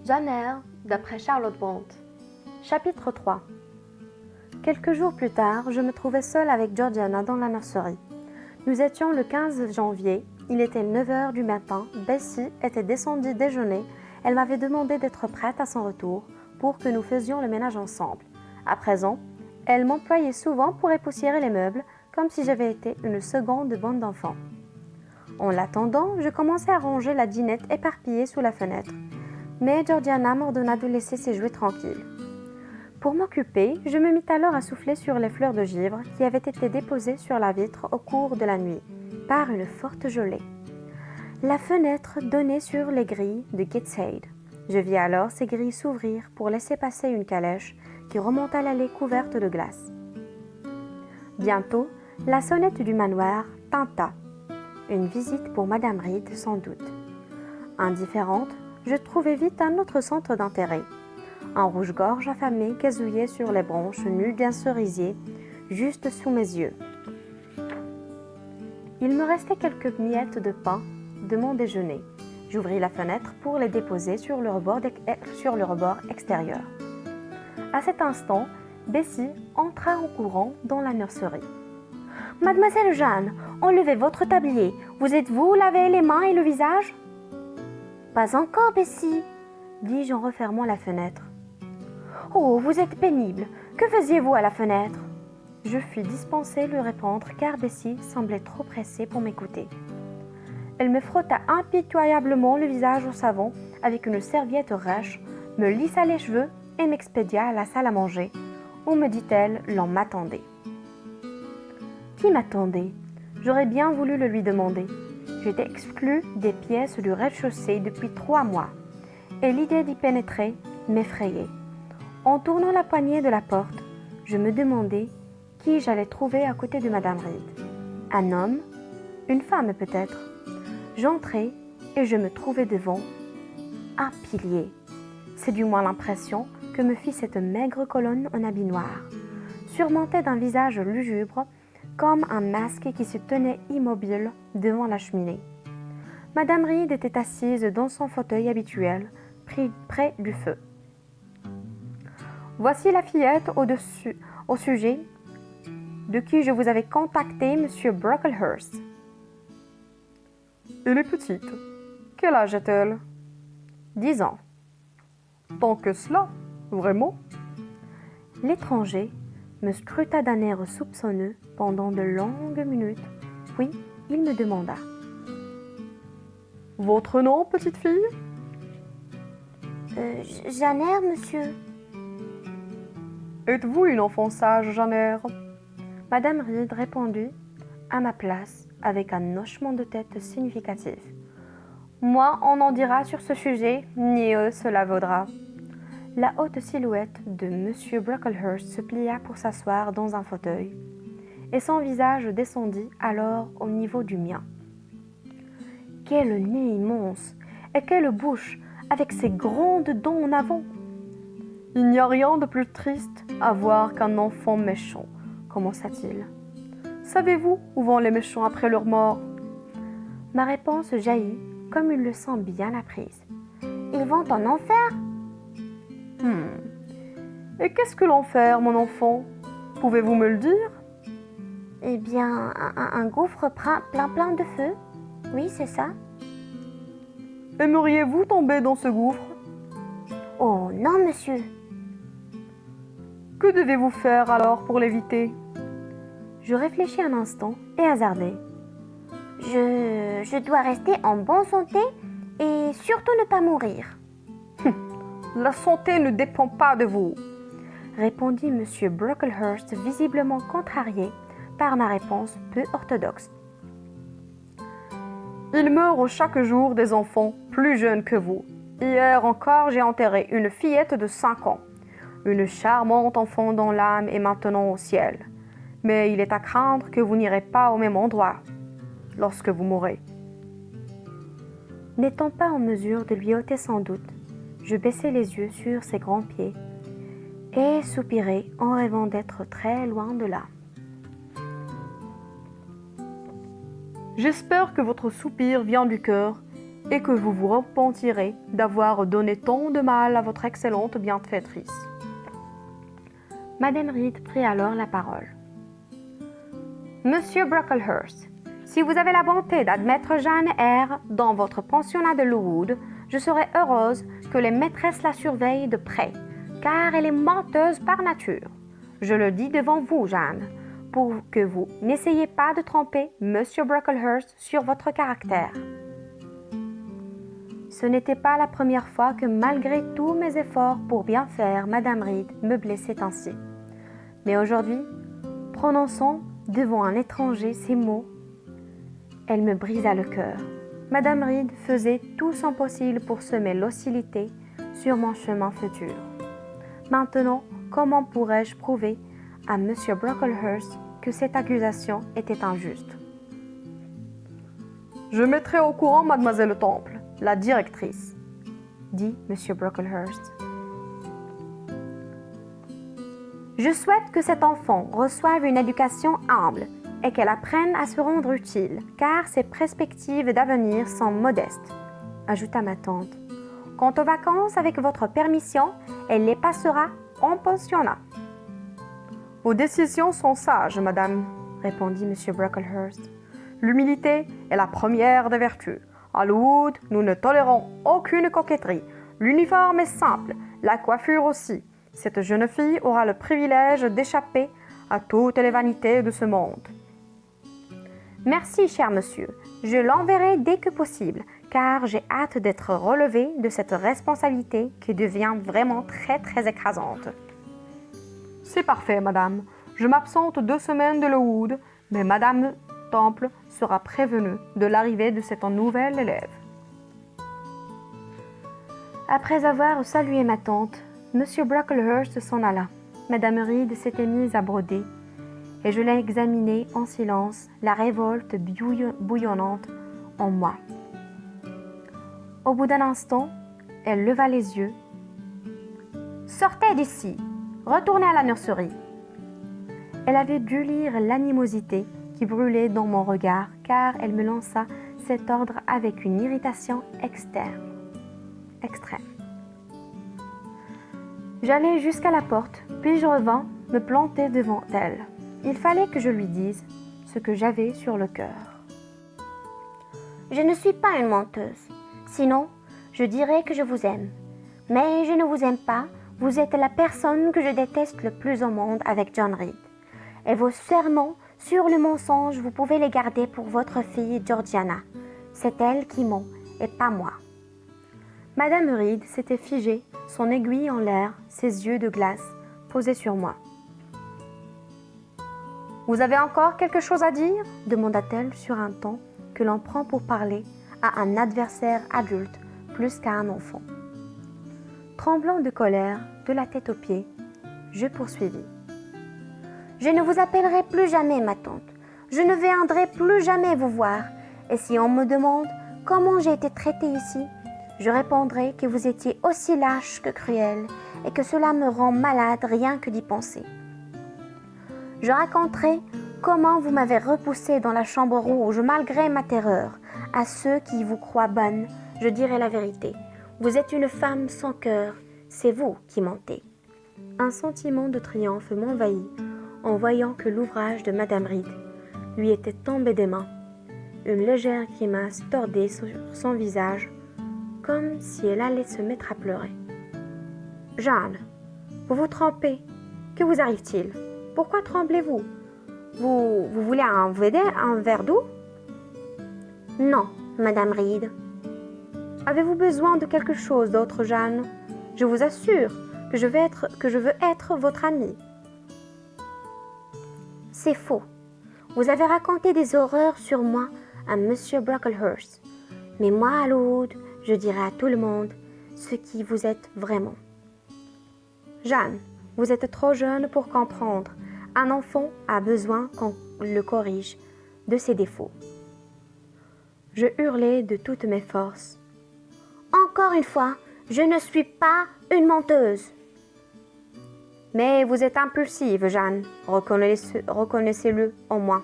Jane Eyre, d'après Charlotte Brontë. Chapitre 3. Quelques jours plus tard, je me trouvais seule avec Georgiana dans la nurserie. Nous étions le 15 janvier, il était 9 heures du matin, Bessie était descendue déjeuner, elle m'avait demandé d'être prête à son retour pour que nous faisions le ménage ensemble. À présent, elle m'employait souvent pour époussiérer les meubles, comme si j'avais été une seconde bande d'enfants. En l'attendant, je commençais à ranger la dinette éparpillée sous la fenêtre. Mais Georgiana m'ordonna de laisser ses jouets tranquilles. Pour m'occuper, je me mis alors à souffler sur les fleurs de givre qui avaient été déposées sur la vitre au cours de la nuit, par une forte gelée. La fenêtre donnait sur les grilles de Gateshead. Je vis alors ces grilles s'ouvrir pour laisser passer une calèche qui remonta l'allée couverte de glace. Bientôt, la sonnette du manoir tinta. Une visite pour Madame Reed, sans doute. Indifférente, je trouvai vite un autre centre d'intérêt. Un rouge-gorge affamé gazouillait sur les branches nues d'un cerisier, juste sous mes yeux. Il me restait quelques miettes de pain de mon déjeuner. J'ouvris la fenêtre pour les déposer sur le rebord extérieur. À cet instant, Bessie entra en courant dans la nurserie. « Mademoiselle Jeanne, enlevez votre tablier. Vous êtes-vous lavé les mains et le visage ?»« Pas encore, Bessie, » dis-je en refermant la fenêtre. « Oh, vous êtes pénible. Que faisiez-vous à la fenêtre ?» Je fus dispensée de répondre car Bessie semblait trop pressée pour m'écouter. Elle me frotta impitoyablement le visage au savon avec une serviette rêche, me lissa les cheveux et m'expédia à la salle à manger, où, me dit-elle, l'on m'attendait. Qui m'attendait ? J'aurais bien voulu le lui demander. J'étais exclue des pièces du rez-de-chaussée depuis 3 mois, et l'idée d'y pénétrer m'effrayait. En tournant la poignée de la porte, je me demandais qui j'allais trouver à côté de Madame Reed. Un homme ? Une femme peut-être ? J'entrai et je me trouvai devant un pilier. C'est du moins l'impression que me fit cette maigre colonne en habit noir, surmontée d'un visage lugubre, comme un masque qui se tenait immobile devant la cheminée. Madame Reed était assise dans son fauteuil habituel, près du feu. « Voici la fillette au sujet de qui je vous avais contacté, Monsieur Brocklehurst. »« Elle est petite. Quel âge a-t-elle ?»« 10 ans. »« Tant que cela, vraiment ?» L'étranger me scruta d'un air soupçonneux pendant de longues minutes, puis il me demanda. « Votre nom, petite fille ?»« Jane Eyre, monsieur. »« Êtes-vous une enfant sage, Jane Eyre ?» Madame Reed répondit à ma place avec un hochement de tête significatif. « Moi, on n'en dira sur ce sujet, ni eux cela vaudra. » La haute silhouette de Monsieur Brocklehurst se plia pour s'asseoir dans un fauteuil, et son visage descendit alors au niveau du mien. Quel nez immense et quelle bouche avec ses grandes dents en avant! Il n'y a rien de plus triste à voir qu'un enfant méchant, commença-t-il. Savez-vous où vont les méchants après leur mort? Ma réponse jaillit comme une leçon bien apprise. Ils vont en enfer? Et qu'est-ce que l'enfer, mon enfant? Pouvez-vous me le dire? Eh bien, un gouffre plein de feu. Oui, c'est ça. Aimeriez-vous tomber dans ce gouffre? Oh, non, monsieur. Que devez-vous faire alors pour l'éviter? Je réfléchis un instant et hasardai. Je dois rester en bonne santé et surtout ne pas mourir. La santé ne dépend pas de vous, répondit Monsieur Brocklehurst, visiblement contrarié par ma réponse peu orthodoxe. Il meurt chaque jour des enfants plus jeunes que vous. Hier encore, j'ai enterré une fillette de 5 ans. Une charmante enfant dont l'âme est maintenant au ciel. Mais il est à craindre que vous n'irez pas au même endroit lorsque vous mourrez. N'étant pas en mesure de lui ôter son doute, je baissai les yeux sur ses grands pieds et soupirai en rêvant d'être très loin de là. J'espère que votre soupir vient du cœur et que vous vous repentirez d'avoir donné tant de mal à votre excellente bienfaitrice. Madame Reed prit alors la parole. Monsieur Brocklehurst, si vous avez la bonté d'admettre Jeanne Eyre dans votre pensionnat de Lowood, je serai heureuse que les maîtresses la surveillent de près, car elle est menteuse par nature. Je le dis devant vous, Jeanne, pour que vous n'essayez pas de tromper Monsieur Brocklehurst sur votre caractère. Ce n'était pas la première fois que, malgré tous mes efforts pour bien faire, Madame Reed me blessait ainsi. Mais aujourd'hui, prononçant devant un étranger ces mots, elle me brisa le cœur. Madame Reed faisait tout son possible pour semer l'hostilité sur mon chemin futur. Maintenant, comment pourrais-je prouver à M. Brocklehurst que cette accusation était injuste? Je mettrai au courant Mademoiselle Temple, la directrice, dit M. Brocklehurst. Je souhaite que cet enfant reçoive une éducation humble et qu'elle apprenne à se rendre utile, car ses perspectives d'avenir sont modestes, ajouta ma tante. Quant aux vacances, avec votre permission, elle les passera en pensionnat. Vos décisions sont sages, madame, répondit M. Brocklehurst. L'humilité est la première des vertus. À Lowood, nous ne tolérons aucune coquetterie. L'uniforme est simple, la coiffure aussi. Cette jeune fille aura le privilège d'échapper à toutes les vanités de ce monde. Merci, cher monsieur. Je l'enverrai dès que possible, car j'ai hâte d'être relevée de cette responsabilité qui devient vraiment très écrasante. C'est parfait, madame. Je m'absente 2 semaines de Lowood, mais madame Temple sera prévenue de l'arrivée de cette nouvelle élève. Après avoir salué ma tante, M. Brocklehurst s'en alla. Madame Reed s'était mise à broder, et je l'ai examinée en silence, la révolte bouillonnante en moi. Au bout d'un instant, elle leva les yeux. « Sortez d'ici! Retournez à la nurserie !» Elle avait dû lire l'animosité qui brûlait dans mon regard, car elle me lança cet ordre avec une irritation extrême. J'allai jusqu'à la porte, puis je revins me planter devant elle. Il fallait que je lui dise ce que j'avais sur le cœur. Je ne suis pas une menteuse. Sinon, je dirais que je vous aime. Mais je ne vous aime pas. Vous êtes la personne que je déteste le plus au monde avec John Reed. Et vos serments sur le mensonge, vous pouvez les garder pour votre fille Georgiana. C'est elle qui ment, et pas moi. Madame Reed s'était figée, son aiguille en l'air, ses yeux de glace posés sur moi. « Vous avez encore quelque chose à dire ?» demanda-t-elle sur un ton que l'on prend pour parler à un adversaire adulte plus qu'à un enfant. Tremblant de colère, de la tête aux pieds, je poursuivis. « Je ne vous appellerai plus jamais, ma tante. Je ne viendrai plus jamais vous voir. Et si on me demande comment j'ai été traitée ici, je répondrai que vous étiez aussi lâche que cruel et que cela me rend malade rien que d'y penser. Je raconterai comment vous m'avez repoussée dans la chambre rouge malgré ma terreur. À ceux qui vous croient bonne, je dirai la vérité. Vous êtes une femme sans cœur, c'est vous qui mentez. » Un sentiment de triomphe m'envahit en voyant que l'ouvrage de Madame Reed lui était tombé des mains. Une légère grimace tordait sur son visage, comme si elle allait se mettre à pleurer. « Jeanne, vous vous trompez. Que vous arrive-t-il? Pourquoi tremblez-vous? Vous voulez un verre d'eau? » ?»« Non, Madame Reed. »« Avez-vous besoin de quelque chose d'autre, Jeanne? Je vous assure que je veux être votre amie. » »« C'est faux. Vous avez raconté des horreurs sur moi à Monsieur Brocklehurst. Mais moi, à Lowood, je dirai à tout le monde ce qui vous êtes vraiment. Jeanne, vous êtes trop jeune pour comprendre. Un enfant a besoin qu'on le corrige de ses défauts. » Je hurlai de toutes mes forces. « Encore une fois, je ne suis pas une menteuse. » »« Mais vous êtes impulsive, Jeanne. Reconnaissez-le au moins.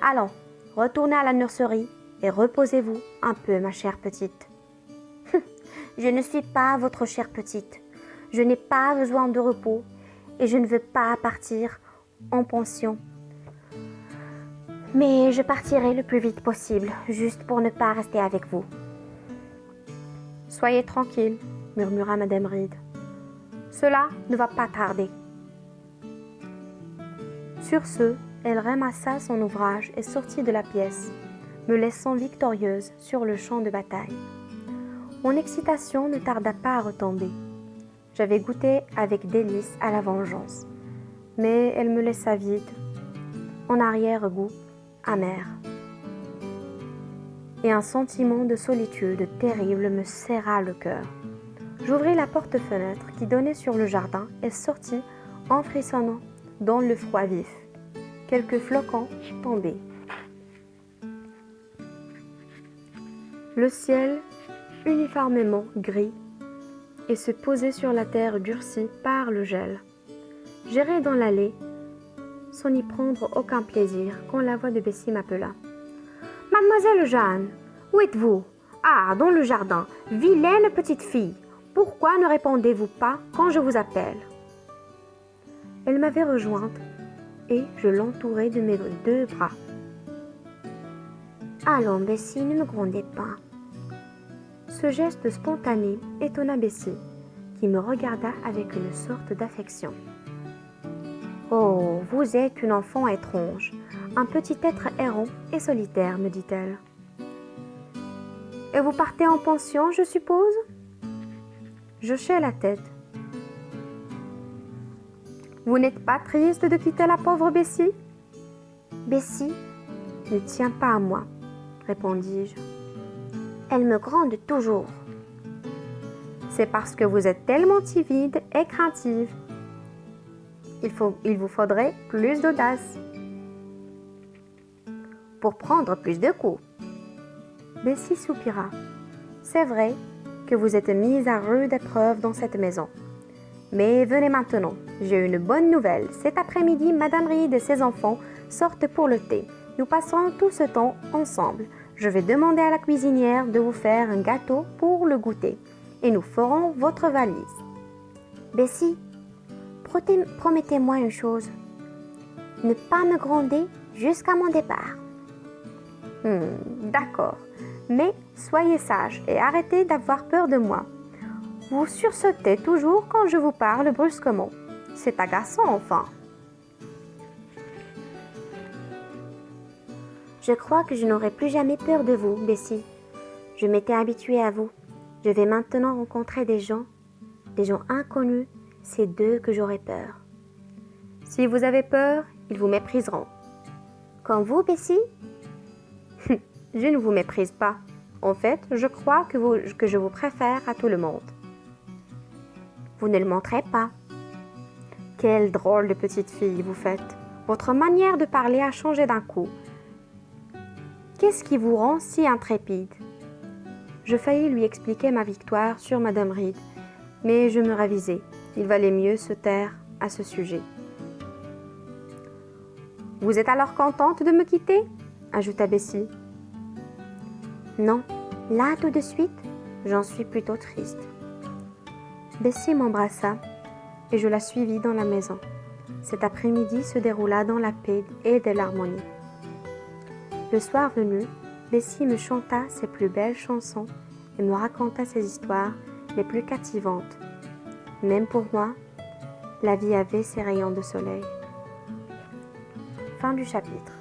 Allons, retournez à la nurserie et reposez-vous un peu, ma chère petite. Je ne suis pas votre chère petite. Je n'ai pas besoin de repos et je ne veux pas partir en pension. Mais je partirai le plus vite possible, juste pour ne pas rester avec vous. Soyez tranquille, murmura Madame Reed. Cela ne va pas tarder. Sur ce, elle ramassa son ouvrage et sortit de la pièce, me laissant victorieuse sur le champ de bataille. Mon excitation ne tarda pas à retomber. J'avais goûté avec délice à la vengeance, mais elle me laissa vide, en arrière-goût amer. Et un sentiment de solitude terrible me serra le cœur. J'ouvris la porte-fenêtre qui donnait sur le jardin et sortis en frissonnant dans le froid vif. Quelques flocons tombaient. Le ciel, uniformément gris, et se posait sur la terre durcie par le gel. J'irai dans l'allée, sans y prendre aucun plaisir, quand la voix de Bessie m'appela. « Mademoiselle Jeanne, où êtes-vous? Ah, dans le jardin, vilaine petite fille! Pourquoi ne répondez-vous pas quand je vous appelle ?» Elle m'avait rejointe et je l'entourai de mes 2 bras. « Allons, Bessie, ne me grondez pas. » Ce geste spontané étonna Bessie, qui me regarda avec une sorte d'affection. « Oh, vous êtes une enfant étrange, un petit être errant et solitaire, me dit-elle. « Et vous partez en pension, je suppose ?» Je hochai la tête. « Vous n'êtes pas triste de quitter la pauvre Bessie ?»« Bessie ne tient pas à moi, » répondis-je. « Elle me gronde toujours. »« C'est parce que vous êtes tellement timide et craintive. Il vous faudrait plus d'audace pour prendre plus de coups. » Bessie soupira. « C'est vrai que vous êtes mise à rude épreuve dans cette maison. Mais venez maintenant, j'ai une bonne nouvelle. Cet après-midi, Madame Reed et ses enfants sortent pour le thé. Nous passerons tout ce temps ensemble. Je vais demander à la cuisinière de vous faire un gâteau pour le goûter. Et nous ferons votre valise. Bessie, promettez-moi une chose. Ne pas me gronder jusqu'à mon départ. D'accord. Mais soyez sage et arrêtez d'avoir peur de moi. Vous sursautez toujours quand je vous parle brusquement. C'est agaçant, enfin. Je crois que je n'aurai plus jamais peur de vous, Bessie. Je m'étais habituée à vous. Je vais maintenant rencontrer des gens inconnus. C'est d'eux que j'aurai peur. Si vous avez peur, ils vous mépriseront. Comme vous, Bessie? Je ne vous méprise pas. En fait, je crois que je vous préfère à tout le monde. Vous ne le montrez pas. Quelle drôle de petite fille vous faites. Votre manière de parler a changé d'un coup. Qu'est-ce qui vous rend si intrépide? Je faillis lui expliquer ma victoire sur Madame Reed, mais je me ravisai. Il valait mieux se taire à ce sujet. Vous êtes alors contente de me quitter? Ajouta Bessie. Non, là tout de suite, j'en suis plutôt triste. Bessie m'embrassa et je la suivis dans la maison. Cet après-midi se déroula dans la paix et de l'harmonie. Le soir venu, Bessie me chanta ses plus belles chansons et me raconta ses histoires les plus captivantes. Même pour moi, la vie avait ses rayons de soleil. Fin du chapitre.